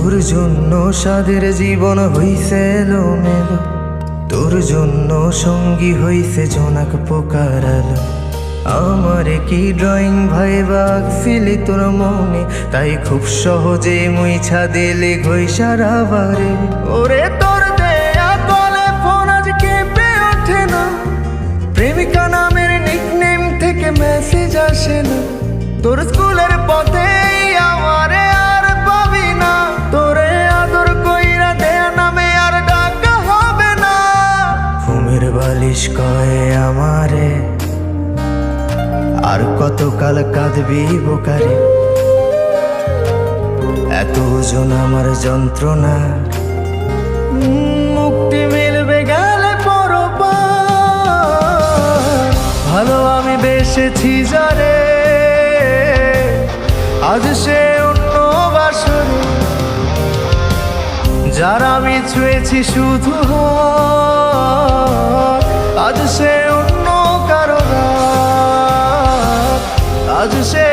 তোর জন্য সাদের জীবন হইছে এলোমেলো, তোর জন্য সঙ্গী হইছে জোনাক পোকার আলো। আমারে কি ড্রয়িং ভাইবা আঁকছিলি তোর মনে, তাই খুব সহজে মুইছা দিলে ঘইসারা বারে। ওরে তোর দেয়া কলে ফোন আজ কেঁপে ওঠে না, প্রেমিকা নামের নিকনেম থেকে মেসেজ আসে না। তোর স্কুলের পথে আমারে আর পাবি না, তোরে আদর কইরা দেয়া নামে আর ডাকা হবে না। ঘুমের বালিশ কয়ে আমারে আর কতকাল কাঁদবি বোকারে, এত ওজন আমার যন্ত্রণা, মুক্তি মিলবে গেলে পরপার। ভালো আমি বেসেছি যারে, আজ সে অন্য বাসরে, যার আমি ছুঁয়েছি শুধু হাত, আজ সে অন্য কারো রাত, আজ সে